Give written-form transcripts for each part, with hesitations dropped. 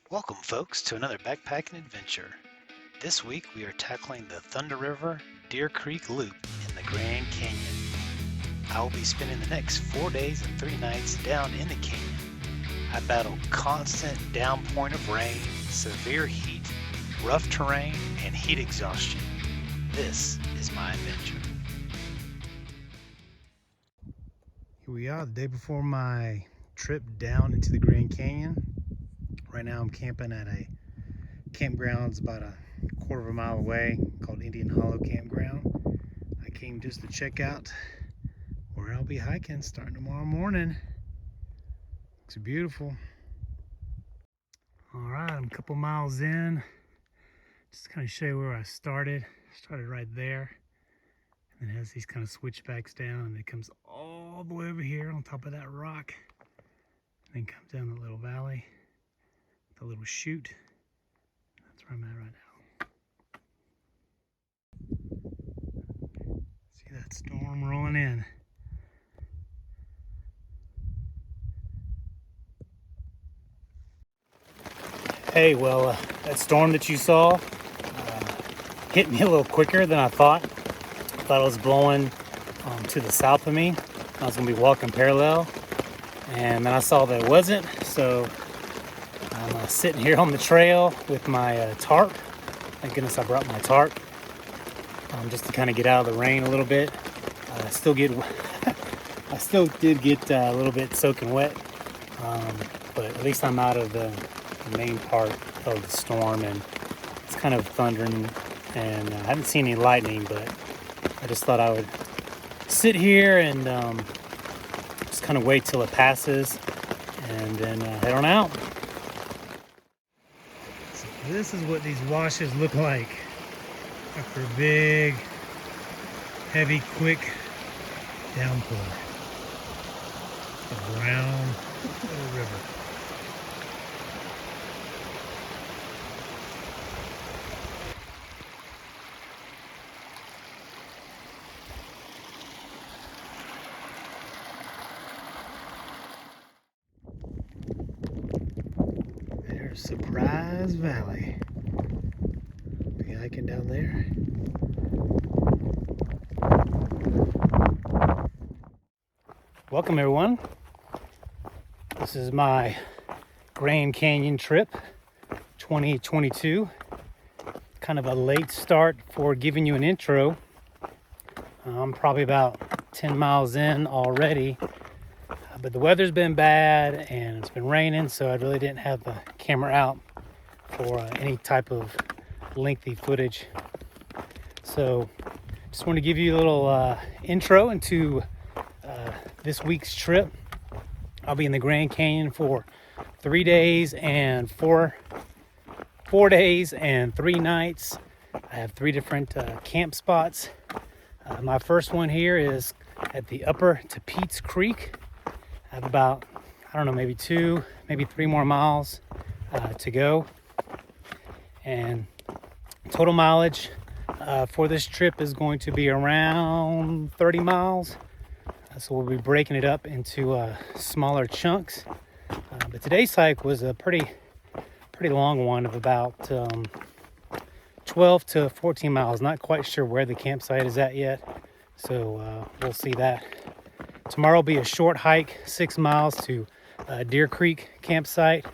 Welcome, folks, to another backpacking adventure. This week we are tackling the Thunder River Deer Creek Loop in the Grand Canyon. I will be spending the next 4 days and 3 nights down in the canyon. I battled constant downpouring of rain, severe heat, rough terrain, and heat exhaustion. This is my adventure. Here we are, the day before my trip down into the Grand Canyon. Right now I'm camping at a campground about a quarter of a mile away called Indian Hollow Campground. I came just to check out where I'll be hiking starting tomorrow morning. Looks beautiful. All right, I'm a couple miles in. Just kind of show you where I started. Started right there, and it has these kind of switchbacks down, and it comes all the way over here on top of that rock, and then comes down the little valley, the little chute. That's where I'm at right now. See that storm rolling in. Hey, well, that storm that you saw hit me a little quicker than I thought. I thought it was blowing to the south of me. I was going to be walking parallel, and then I saw that it wasn't. So I'm sitting here on the trail with my tarp. Thank goodness I brought my tarp just to kind of get out of the rain a little bit. I still did get a little bit soaking wet, but at least I'm out of the main part of the storm, and it's kind of thundering, and I haven't seen any lightning, but I just thought I would sit here and just kind of wait till it passes and then head on out. So this is what these washes look like after a big, heavy, quick downpour. A brown little river. There's Surprise Valley. Be hiking down there. Welcome everyone. This is my Grand Canyon trip 2022. Kind of a late start for giving you an intro. I'm probably about 10 miles in already, but the weather's been bad and it's been raining, so I really didn't have the camera out for any type of lengthy footage. So just want to give you a little intro into this week's trip. I'll be in the Grand Canyon for 3 days and 4 days and 3 nights. I have 3 different camp spots. My first one here is at the Upper Tapeats Creek. I have about, I don't know, maybe 2, maybe 3 more miles to go. And total mileage for this trip is going to be around 30 miles. So we'll be breaking it up into smaller chunks. But today's hike was a pretty long one of about 12 to 14 miles. Not quite sure where the campsite is at yet, so we'll see that. Tomorrow will be a short hike, 6 miles to Deer Creek campsite,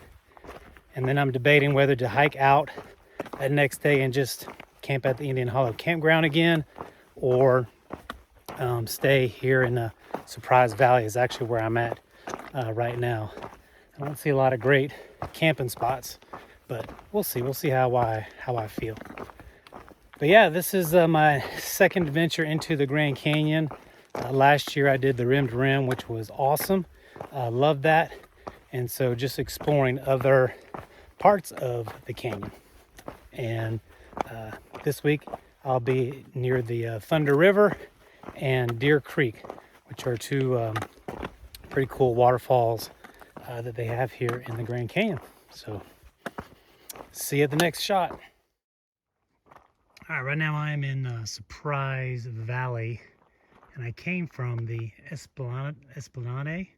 and then I'm debating whether to hike out that next day and just camp at the Indian Hollow Campground again, or stay here in Surprise Valley is actually where I'm at right now. I don't see a lot of great camping spots, but we'll see. We'll see how I feel. But yeah, this is my second adventure into the Grand Canyon. Last year I did the rim to rim, which was awesome. Loved that. And so just exploring other parts of the canyon. And this week I'll be near the Thunder River and Deer Creek, which are 2 pretty cool waterfalls that they have here in the Grand Canyon. So see you at the next shot. All right, right now I'm in Surprise Valley, and I came from the Esplanade,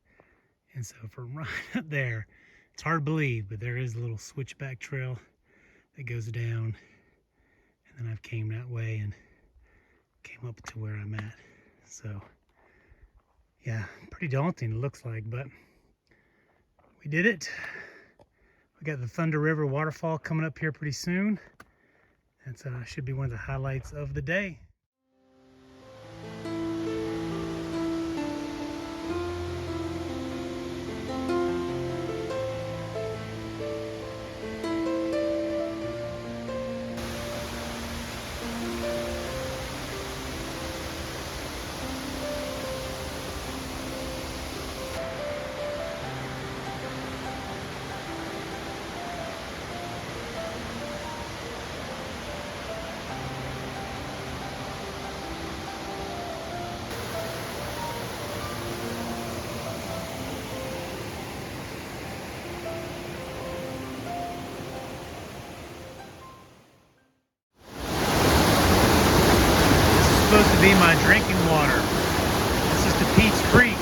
and so from right up there It's hard to believe, but there is a little switchback trail that goes down, and then I've came that way and came up to where I'm at. So yeah, pretty daunting it looks like, but we did it. We got the Thunder River Waterfall coming up here pretty soon. That should be one of the highlights of the day. Supposed to be my drinking water. This is Tapeats Creek.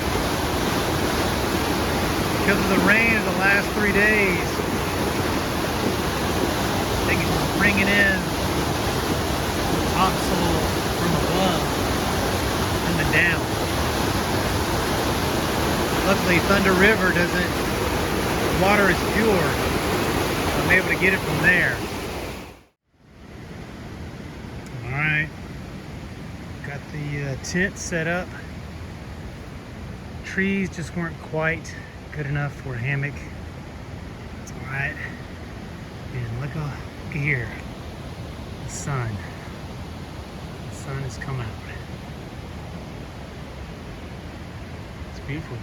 Because of the rain of the last 3 days, they can bringing in topsoil from above, coming down. Luckily, Thunder River doesn't, the water is pure, so I'm able to get it from there. All right. Got the tent set up. Trees just weren't quite good enough for a hammock. It's all right. And look here. The sun. The sun has come out. It's beautiful out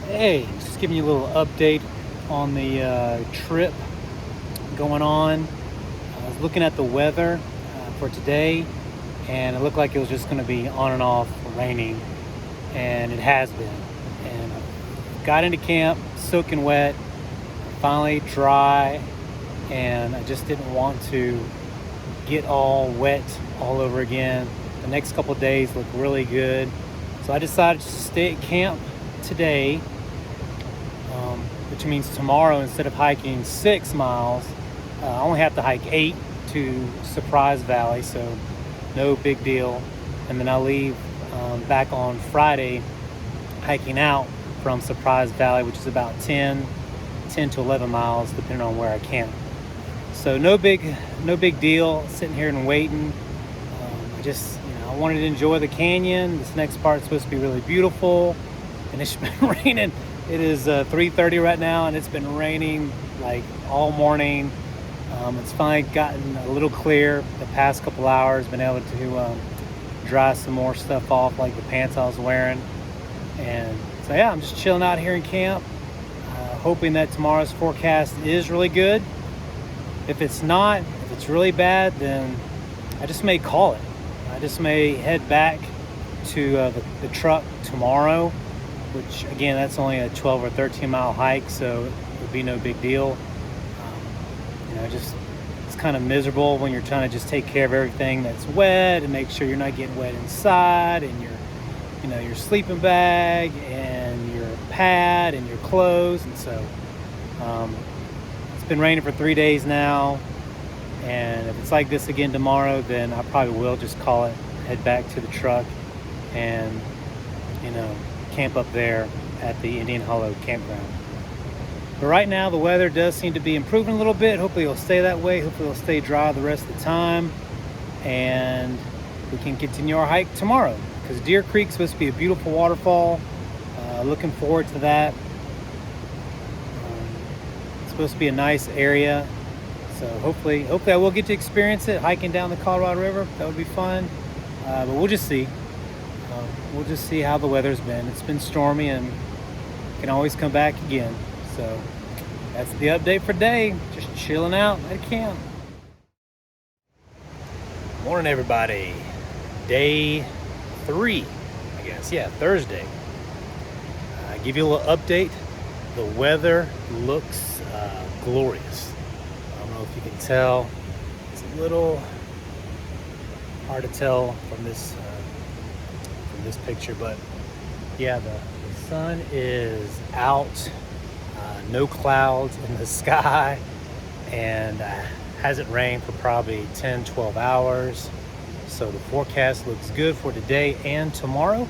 here. Hey, just giving you a little update on the trip going on. I was looking at the weather for today, and it looked like it was just going to be on and off raining, and it has been. And I got into camp soaking wet, finally dry, and I just didn't want to get all wet all over again. The next couple of days look really good, so I decided to stay at camp today, which means tomorrow, instead of hiking 6 miles, I only have to hike 8 to Surprise Valley, so no big deal. And then I'll leave back on Friday, hiking out from Surprise Valley, which is about 10 to 11 miles, depending on where I camp. So no big deal. Sitting here and waiting. I wanted to enjoy the canyon. This next part's supposed to be really beautiful, and it's been raining. It is 3:30 right now, and it's been raining like all morning. It's finally gotten a little clear the past couple hours. Been able to dry some more stuff off, like the pants I was wearing. And so yeah, I'm just chilling out here in camp, hoping that tomorrow's forecast is really good. If it's not, if it's really bad, then I just may call it. I just may head back to the truck tomorrow, which again, that's only a 12 or 13 mile hike, so it would be no big deal. It's kind of miserable when you're trying to just take care of everything that's wet and make sure you're not getting wet inside, and your sleeping bag and your pad and your clothes. And so it's been raining for 3 days now, and if it's like this again tomorrow, then I probably will just call it, head back to the truck, and camp up there at the Indian Hollow Campground. But right now the weather does seem to be improving a little bit. Hopefully it'll stay that way. Hopefully it'll stay dry the rest of the time, and we can continue our hike tomorrow, because Deer Creek's supposed to be a beautiful waterfall. Looking forward to that. It's supposed to be a nice area, so hopefully I will get to experience it, hiking down the Colorado River. That would be fun, but we'll just see. We'll just see how the weather's been. It's been stormy, and can always come back again. So that's the update for today. Just chilling out at camp. Morning, everybody. Day 3, I guess. Yeah, Thursday. Give you a little update. The weather looks glorious. I don't know if you can tell. It's a little hard to tell from this picture, but yeah, the Sun is out, no clouds in the sky, and hasn't rained for probably 10-12 hours. So the forecast looks good for today and tomorrow.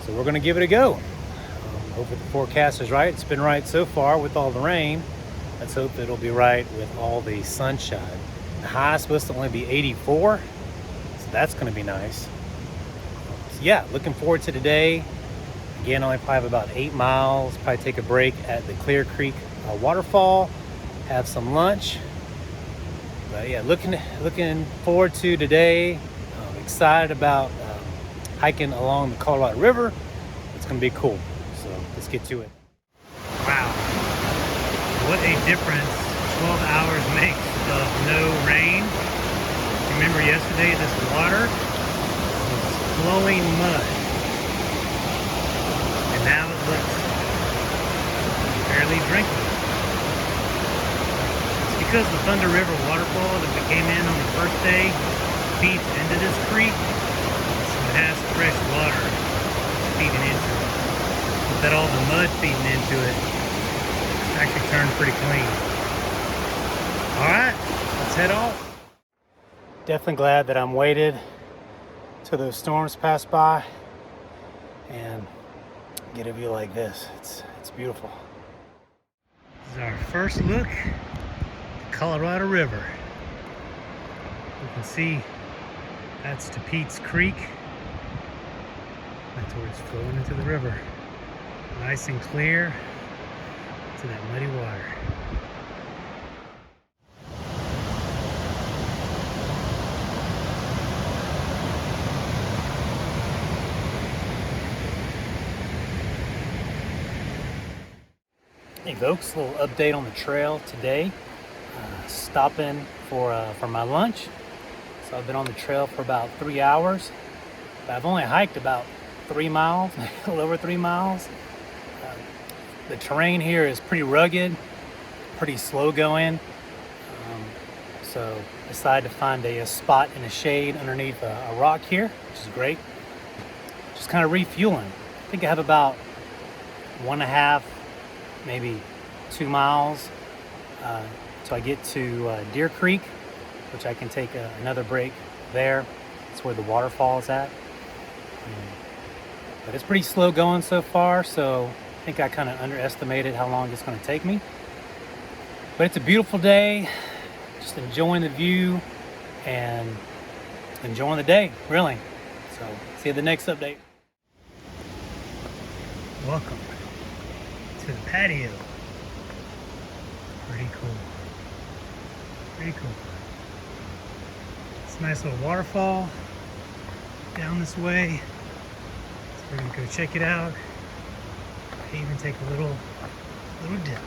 So we're gonna give it a go. Hope the forecast is right. It's been right so far with all the rain. Let's hope it'll be right with all the sunshine. The high is supposed to only be 84, so that's gonna be nice. So yeah, looking forward to today. Again, only probably have about 8 miles. Probably take a break at the Clear Creek waterfall, have some lunch. But yeah, looking forward to today. I'm excited about hiking along the Colorado River. It's gonna be cool. So let's get to it. Wow, what a difference 12 hours makes of no rain. Remember yesterday, this water was flowing mud. And now it looks barely drinkable. It's because the Thunder River Waterfall that we came in on the first day feeds into this creek. So it has fresh water feeding into it. But all the mud feeding into it, it's actually turned pretty clean. All right, let's head off. Definitely glad that I'm waited till those storms pass by and get a view like this. It's beautiful. This is our first look at the Colorado River. You can see that's Tapeats Creek. That's where it's flowing into the river. Nice and clear to that muddy water. Hey folks, a little update on the trail today. Stopping for my lunch. So I've been on the trail for about 3 hours. But I've only hiked about 3 miles, a little over 3 miles. The terrain here is pretty rugged, pretty slow going. So I decided to find a spot in the shade underneath a rock here, which is great. Just kind of refueling. I think I have about 1.5, maybe 2 miles till I get to Deer Creek, which I can take another break there. That's where the waterfall is at. But it's pretty slow going so far, so I think I kind of underestimated how long it's going to take me. But it's a beautiful day, just enjoying the view and enjoying the day, really. So see you at the next update. Welcome to the patio. Pretty cool. Pretty cool. It's a nice little waterfall down this way. So we're gonna go check it out. May even take a little dip.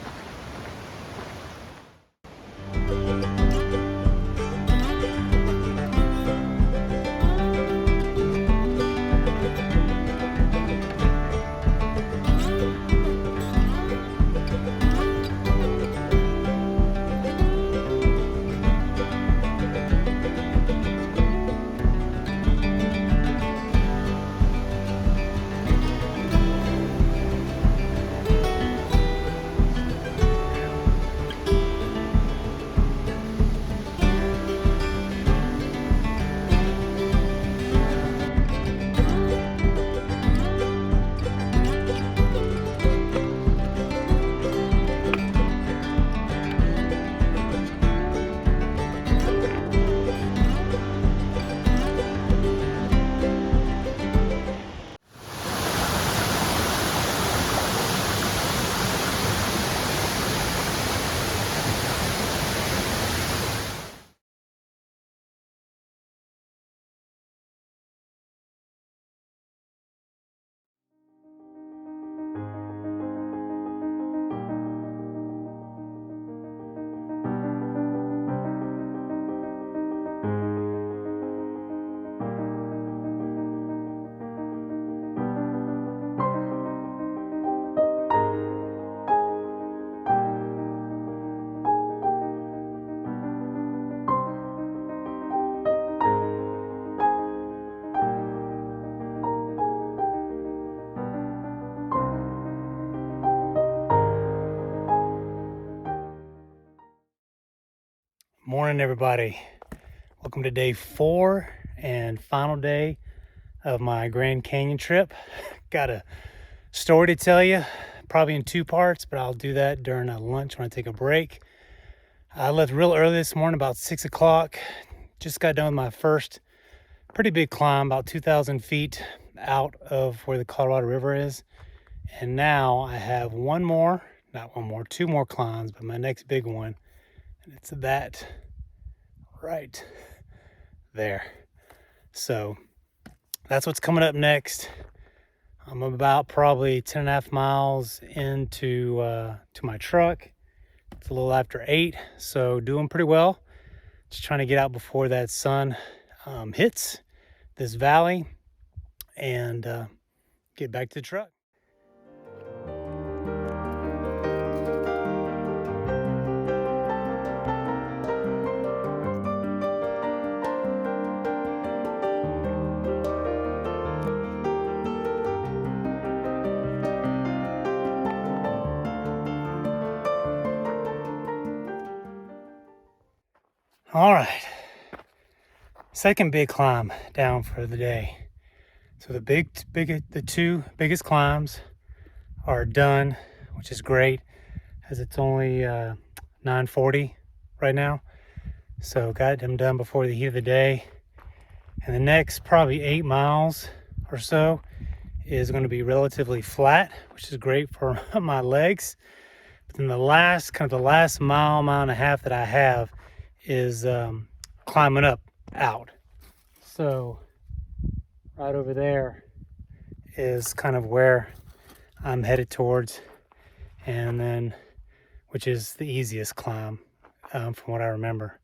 Morning, everybody. Welcome to day 4 and final day of my Grand Canyon trip. Got a story to tell you, probably in 2 parts, but I'll do that during a lunch when I take a break. I left real early this morning, about 6 o'clock. Just got done with my first pretty big climb, about 2,000 feet out of where the Colorado River is. And now I have 2 more climbs, but my next big one, and it's that right there. So that's what's coming up next. I'm about probably 10.5 miles into to my truck. It's a little after 8, so doing pretty well. Just trying to get out before that sun hits this valley and get back to the truck. All right, second big climb down for the day. So the 2 biggest climbs are done, which is great, as it's only 9:40 right now. So got them done before the heat of the day. And the next probably 8 miles or so is going to be relatively flat, which is great for my legs. But then the last mile and a half that I have is climbing up out. So right over there is kind of where I'm headed towards, and then which is the easiest climb from what I remember.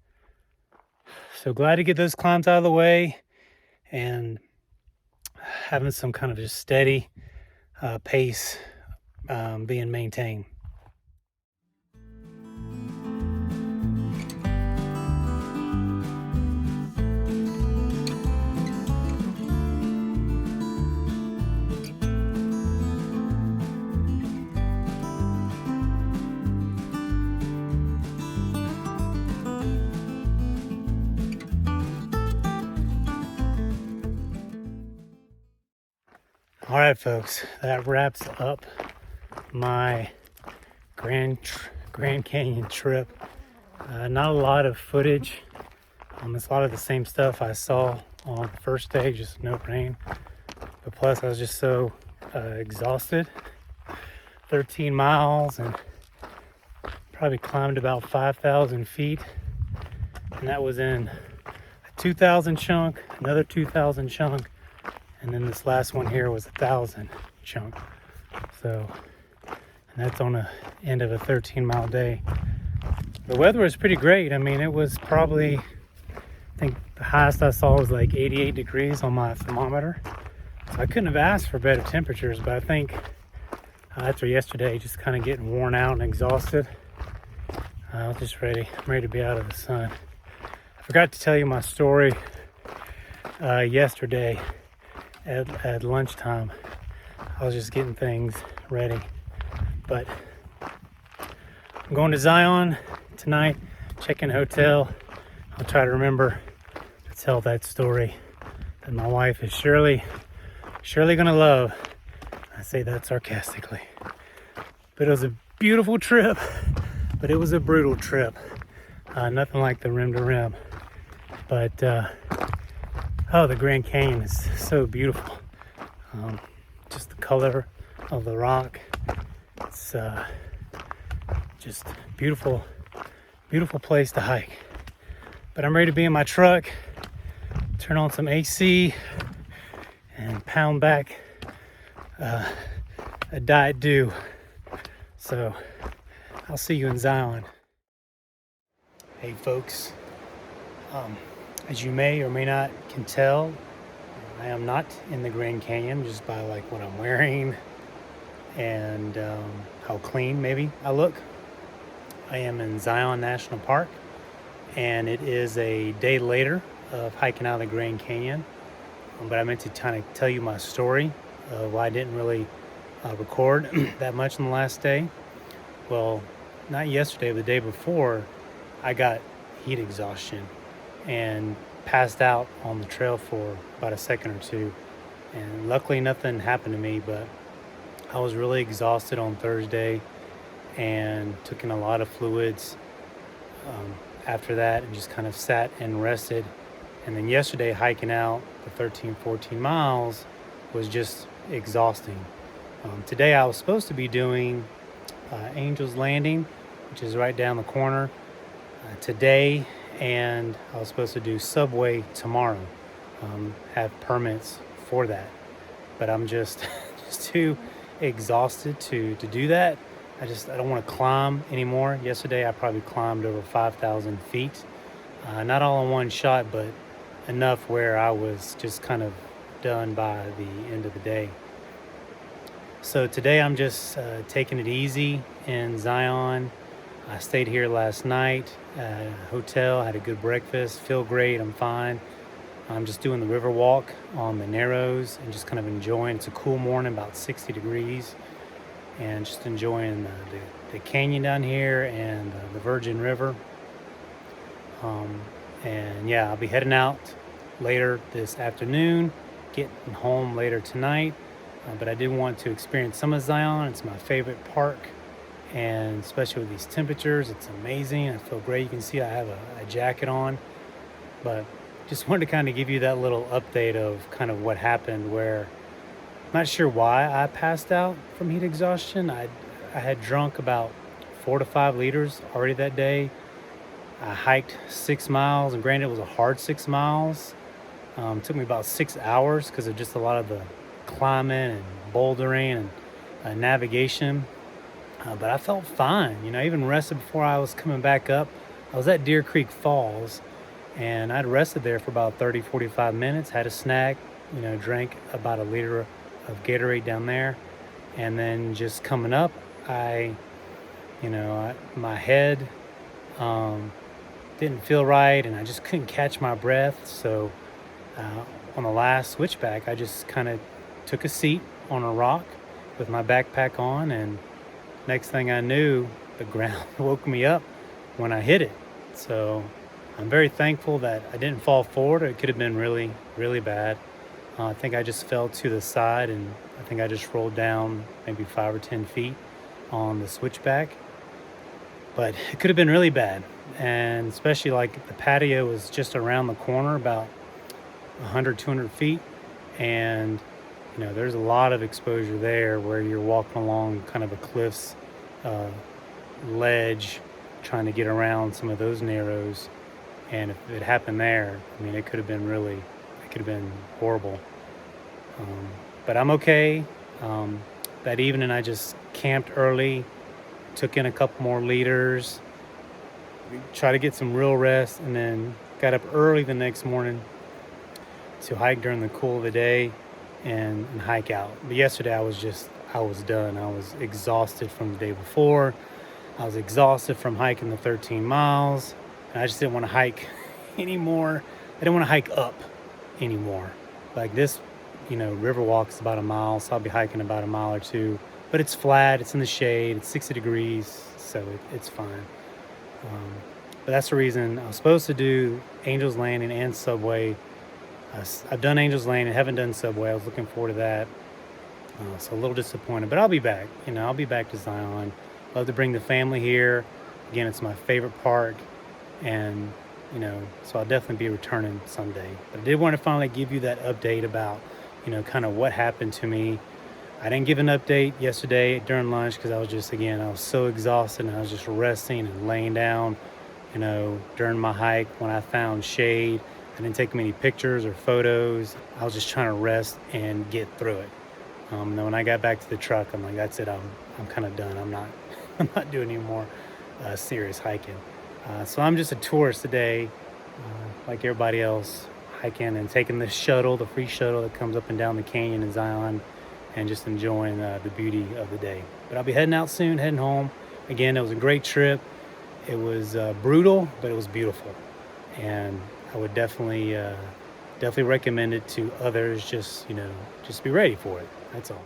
So glad to get those climbs out of the way and having some kind of just steady pace being maintained. All right, folks, that wraps up my Grand Canyon trip. Not a lot of footage. It's a lot of the same stuff I saw on the first day, just no rain. But plus, I was just so exhausted. 13 miles and probably climbed about 5,000 feet. And that was in a 2,000 chunk, another 2,000 chunk. And then this last one here was 1,000 chunk. So, and that's on the end of a 13-mile day. The weather was pretty great. I mean, it was probably, I think the highest I saw was like 88 degrees on my thermometer. So I couldn't have asked for better temperatures, but I think after yesterday, just kind of getting worn out and exhausted, I was just ready. I'm ready to be out of the sun. I forgot to tell you my story yesterday. At lunchtime, I was just getting things ready, but I'm going to Zion tonight, checking a hotel. I'll try to remember to tell that story that my wife is surely gonna love. I say that sarcastically, but it was a beautiful trip, but it was a brutal trip. Nothing like the rim to rim, but the Grand Canyon is so beautiful. Just the color of the rock. It's just beautiful place to hike. But I'm ready to be in my truck, turn on some AC, and pound back a Diet Dew. So I'll see you in Zion. Hey folks, as you may or may not can tell, I am not in the Grand Canyon just by like what I'm wearing and how clean maybe I look. I am in Zion National Park, and it is a day later of hiking out of the Grand Canyon. But I meant to kind of tell you my story of why I didn't really record that much on the last day. Well, not yesterday, but the day before, I got heat exhaustion and passed out on the trail for about a second or two. And luckily nothing happened to me, but I was really exhausted on Thursday and took in a lot of fluids after that, and just kind of sat and rested. And then yesterday, hiking out the 14 miles was just exhausting. Today I was supposed to be doing Angel's Landing, which is right down the corner today, and I was supposed to do Subway tomorrow. Have permits for that, but I'm just too exhausted to do that. I don't want to climb anymore. Yesterday I probably climbed over 5,000 feet, not all in one shot, but enough where I was just kind of done by the end of the day. So today I'm just taking it easy in Zion. I stayed here last night at a hotel, had a good breakfast, feel great, I'm fine. I'm just doing the river walk on the Narrows and just kind of enjoying. It's a cool morning, about 60 degrees, and just enjoying the canyon down here and the Virgin River. And yeah, I'll be heading out later this afternoon, getting home later tonight. But I did want to experience some of Zion. It's my favorite park, and especially with these temperatures, it's amazing. I feel great. You can see I have a jacket on, but just wanted to kind of give you that little update of kind of what happened, where I'm not sure why I passed out from heat exhaustion. I had drunk about 4 to 5 liters already that day. I hiked 6 miles, and granted it was a hard 6 miles. It took me about 6 hours because of just a lot of the climbing and bouldering and navigation. But I felt fine. I even rested before I was coming back up. I was at Deer Creek Falls, and I'd rested there for about 30-45 minutes, had a snack, drank about a liter of Gatorade down there. And then just coming up, my head didn't feel right, and I just couldn't catch my breath. So on the last switchback, I just kind of took a seat on a rock with my backpack on, and next thing I knew, the ground woke me up when I hit it. So I'm very thankful that I didn't fall forward. It could have been really, really bad. I think I just fell to the side, and I think I just rolled down maybe 5 or 10 feet on the switchback. But it could have been really bad. And especially like the patio was just around the corner, about 100, 200 feet. And, there's a lot of exposure there where you're walking along kind of a cliff's ledge, trying to get around some of those narrows. And if it happened there, it could have been horrible. But I'm okay. That evening I just camped early, took in a couple more liters, tried to get some real rest, and then got up early the next morning to hike during the cool of the day and hike out. But yesterday I was done. I was exhausted from the day before. I was exhausted from hiking the 13 miles. And I just didn't want to hike anymore. I didn't want to hike up anymore. Like this, river walk is about a mile, so I'll be hiking about a mile or two. But it's flat, it's in the shade, it's 60 degrees, so it's fine. But that's the reason I was supposed to do Angel's Landing and Subway. I've done Angel's Landing, haven't done Subway. I was looking forward to that. So a little disappointed, but I'll be back. I'll be back to Zion. Love to bring the family here. Again, it's my favorite park. And, so I'll definitely be returning someday. But I did want to finally give you that update about, kind of what happened to me. I didn't give an update yesterday during lunch because I was so exhausted, and I was just resting and laying down, during my hike. When I found shade, I didn't take many pictures or photos. I was just trying to rest and get through it. Then when I got back to the truck, I'm like, that's it. I'm kind of done. I'm not doing any more serious hiking. So I'm just a tourist today, like everybody else, hiking and taking the free shuttle that comes up and down the canyon in Zion, and just enjoying the beauty of the day. But I'll be heading out soon, heading home. Again, it was a great trip. It was brutal, but it was beautiful. And I would definitely recommend it to others. Just be ready for it. That's all.